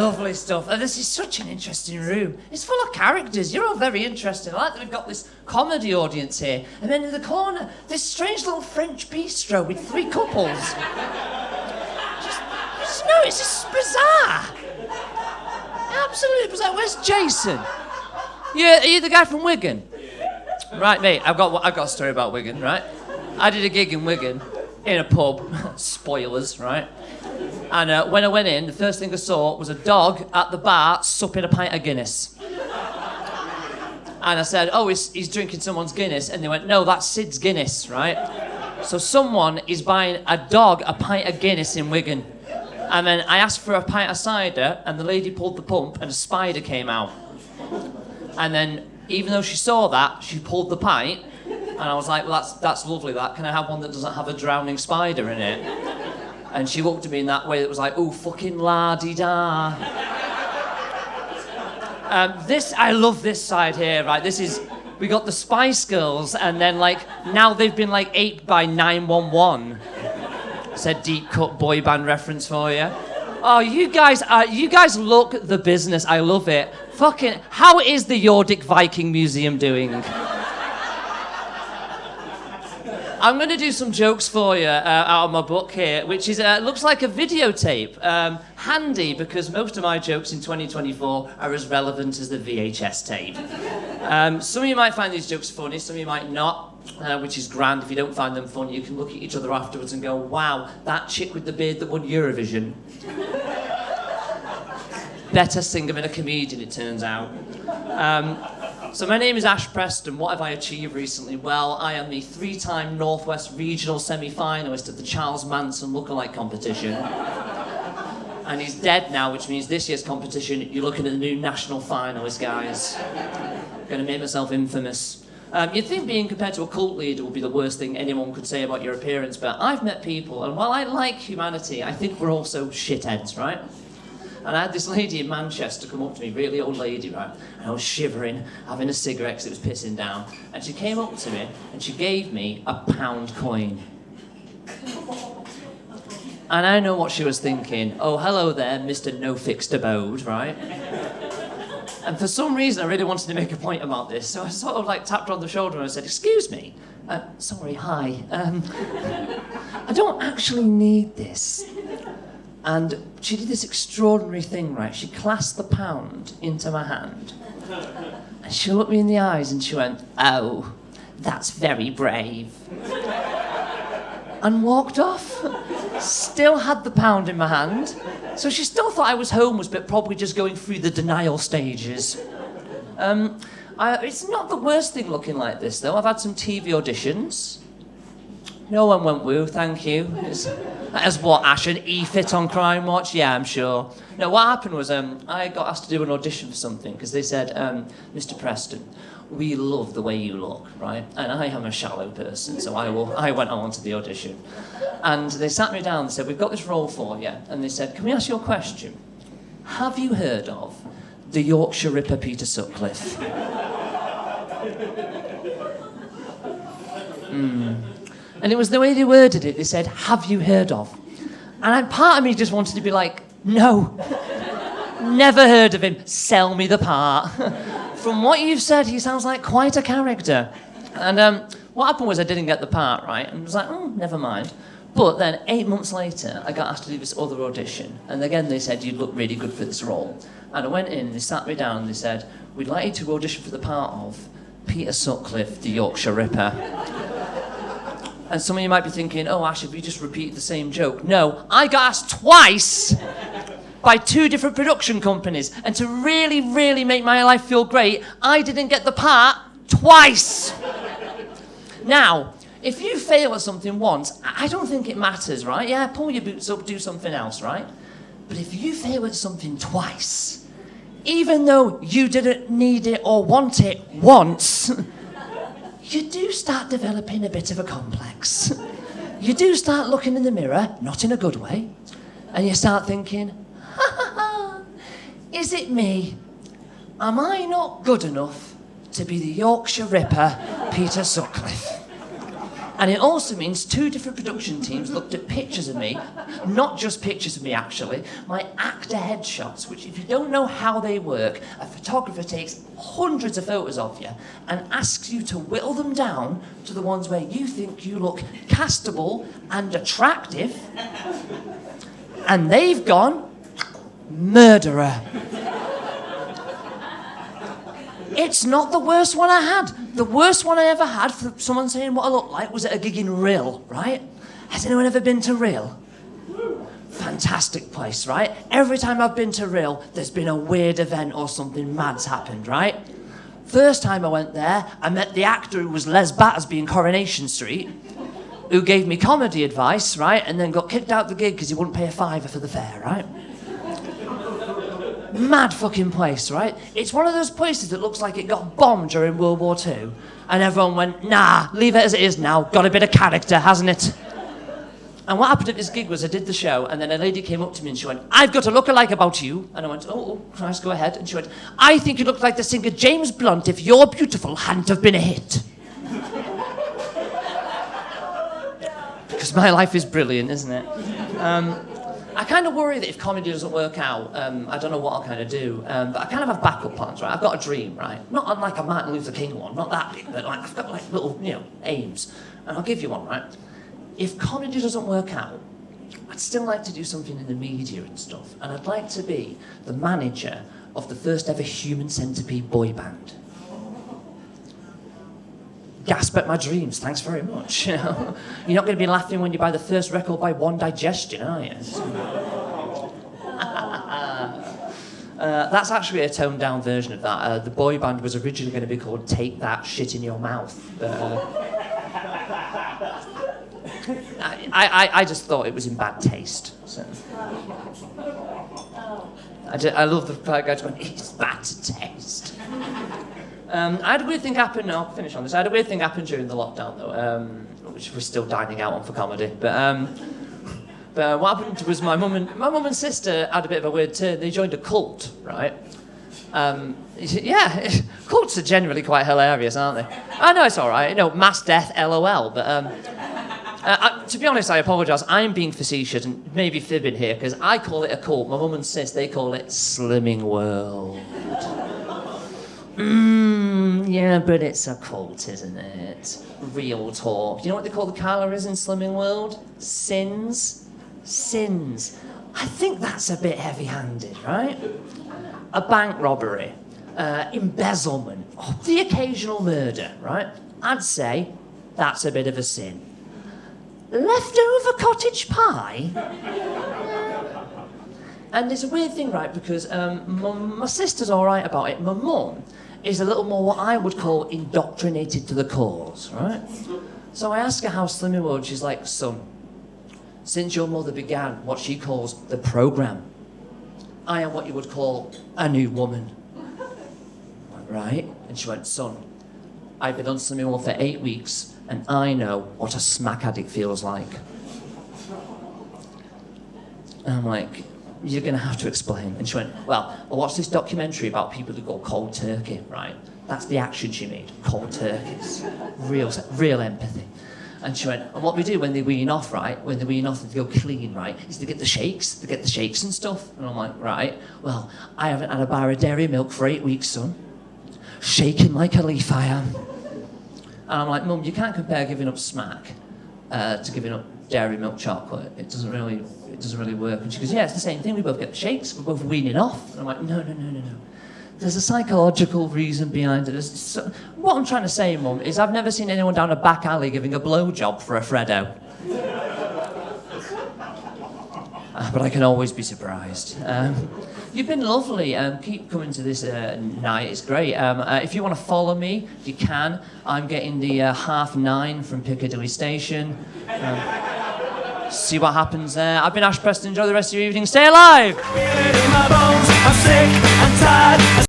Lovely stuff. This is such an interesting room. It's full of characters. You're all very interesting. I like that we've got this comedy audience here. And then in the corner, this strange little French bistro with 3 couples. It's just bizarre. Absolutely bizarre. Where's Jason? Are you the guy from Wigan? Right, mate, I've got a story about Wigan, right? I did a gig in Wigan, in a pub. Spoilers, right? And when I went in, the first thing I saw was a dog at the bar supping a pint of Guinness. And I said, oh, he's drinking someone's Guinness. And they went, no, that's Sid's Guinness, right? So someone is buying a dog a pint of Guinness in Wigan. And then I asked for a pint of cider, and the lady pulled the pump, and a spider came out. And then, even though she saw that, she pulled the pint, and I was like, well, that's lovely, that. Can I have one that doesn't have a drowning spider in it? And she looked at me in that way that was like, oh, fucking la-di-da. I love this side here, right? We got the Spice Girls, and then, now they've been, aped by 911. Said deep cut boy band reference for you. Oh, you guys look the business. I love it. Fucking, how is the Yordic Viking Museum doing? I'm going to do some jokes for you out of my book here, which is looks like a videotape. Handy, because most of my jokes in 2024 are as relevant as the VHS tape. Some of you might find these jokes funny, some of you might not. Which is grand. If you don't find them funny, you can look at each other afterwards and go, wow, that chick with the beard that won Eurovision. Better singer than a comedian, it turns out. So my name is Ash Preston. What have I achieved recently? Well, I am the 3-time Northwest Regional semi-finalist of the Charles Manson lookalike competition. And he's dead now, which means this year's competition, you're looking at the new national finalist, guys. I'm going to make myself infamous. You'd think being compared to a cult leader would be the worst thing anyone could say about your appearance, but I've met people, and while I like humanity, I think we're also shitheads, right? And I had this lady in Manchester come up to me, really old lady, right? And I was shivering, having a cigarette because it was pissing down. And she came up to me, and she gave me a £1 coin. And I know what she was thinking. Oh, hello there, Mr. No Fixed Abode, right? And for some reason, I really wanted to make a point about this, so I sort of tapped her on the shoulder and I said, excuse me, sorry, hi, I don't actually need this. And she did this extraordinary thing, right? She clasped the £1 into my hand, and she looked me in the eyes and she went, oh, that's very brave. And walked off. Still had the £1 in my hand. So she still thought I was homeless, but probably just going through the denial stages. It's not the worst thing looking like this, though. I've had some TV auditions. No one went woo, thank you. As what, Ash, an E-fit on Crime Watch? Yeah, I'm sure. No, what happened was I got asked to do an audition for something, because they said, Mr. Preston, we love the way you look, right? And I am a shallow person, so I went on to the audition. And they sat me down and said, we've got this role for you. And they said, can we ask you a question? Have you heard of the Yorkshire Ripper Peter Sutcliffe? And it was the way they worded it. They said, have you heard of? And part of me just wanted to be like, no, never heard of him. Sell me the part. From what you've said, he sounds like quite a character. And what happened was I didn't get the part, right? And I was like, oh, never mind. But then 8 months later, I got asked to do this other audition. And again, they said, you'd look really good for this role. And I went in, they sat me down, and they said, we'd like you to audition for the part of Peter Sutcliffe, the Yorkshire Ripper. And some of you might be thinking, oh, Ash, have you just repeated the same joke? No, I got asked twice by 2 different production companies. And to really, really make my life feel great, I didn't get the part twice. Now, if you fail at something once, I don't think it matters, right? Yeah, pull your boots up, do something else, right? But if you fail at something twice, even though you didn't need it or want it once, you do start developing a bit of a complex. You do start looking in the mirror, not in a good way, and you start thinking, ha ha ha, is it me? Am I not good enough to be the Yorkshire Ripper, Peter Sutcliffe? And it also means 2 different production teams looked at pictures of me, not just pictures of me actually, my actor headshots, which if you don't know how they work, a photographer takes hundreds of photos of you and asks you to whittle them down to the ones where you think you look castable and attractive. And they've gone, murderer. It's not the worst one I had. The worst one I ever had for someone saying what I look like was at a gig in Rill, right? Has anyone ever been to Rill? Fantastic place, right? Every time I've been to Rill, there's been a weird event or something mad's happened, right? First time I went there, I met the actor who was Les Battersby in Coronation Street, who gave me comedy advice, right? And then got kicked out the gig because he wouldn't pay a £5 for the fare, right? Mad fucking place, right? It's one of those places that looks like it got bombed during World War II. And everyone went, nah, leave it as it is now. Got a bit of character, hasn't it? And what happened at this gig was I did the show, and then a lady came up to me and she went, I've got a look-alike about you. And I went, oh, Christ, go ahead. And she went, I think you look like the singer James Blunt if You're Beautiful hadn't have been a hit. Because my life is brilliant, isn't it? I kind of worry that if comedy doesn't work out, I don't know what I'll kind of do. But I kind of have backup plans, right? I've got a dream, right? Not unlike a Martin Luther King one, not that big, but like I've got like little, aims. And I'll give you one, right? If comedy doesn't work out, I'd still like to do something in the media and stuff. And I'd like to be the manager of the first ever Human Centipede boy band. Gasp at my dreams, thanks very much. You're not going to be laughing when you buy the first record by One Digestion, are you? That's actually a toned-down version of that. The boy band was originally going to be called Take That Shit in Your Mouth. I just thought it was in bad taste. So. I love the guy going, it's bad taste. I had a weird thing happen, I'll finish on this. I had a weird thing happen during the lockdown, though, which we're still dining out on for comedy. But what happened was my mum and sister had a bit of a weird turn. They joined a cult, right? Yeah, cults are generally quite hilarious, aren't they? I know it's all right, mass death, LOL. But to be honest, I apologise. I'm being facetious and maybe fibbing here because I call it a cult. My mum and sis, they call it Slimming World. Yeah, but it's a cult, isn't it? Real talk. You know what they call the calories in Slimming World? Sins. I think that's a bit heavy-handed, right? A bank robbery, embezzlement, the occasional murder, right? I'd say that's a bit of a sin. Leftover cottage pie? And it's a weird thing, right, because my sister's all right about it. My mum is a little more what I would call indoctrinated to the cause, right? So I ask her how Slimming World, she's like, son, since your mother began what she calls the programme, I am what you would call a new woman. I went, right? And she went, son, I've been on Slimming World for 8 weeks and I know what a smack addict feels like. And I'm like, you're going to have to explain. And she went, well, I watched this documentary about people who go cold turkey, right? That's the action she made, cold turkeys. Real empathy. And she went, and what we do when they wean off, right? When they wean off and they go clean, right? Is they get the shakes. They get the shakes and stuff. And I'm like, right, well, I haven't had a bar of dairy milk for 8 weeks, son. Shaking like a leaf I am. And I'm like, Mum, you can't compare giving up smack to giving up dairy milk chocolate. It doesn't really work. And she goes, yeah, it's the same thing. We both get the shakes. We're both weaning off. And I'm like, no. There's a psychological reason behind it. What I'm trying to say, Mum, is I've never seen anyone down a back alley giving a blowjob for a Freddo. But I can always be surprised. You've been lovely. Keep coming to this night. It's great. If you want to follow me, you can. I'm getting the 9:30 from Piccadilly Station. See what happens there. I've been Ash Preston. Enjoy the rest of your evening. Stay alive!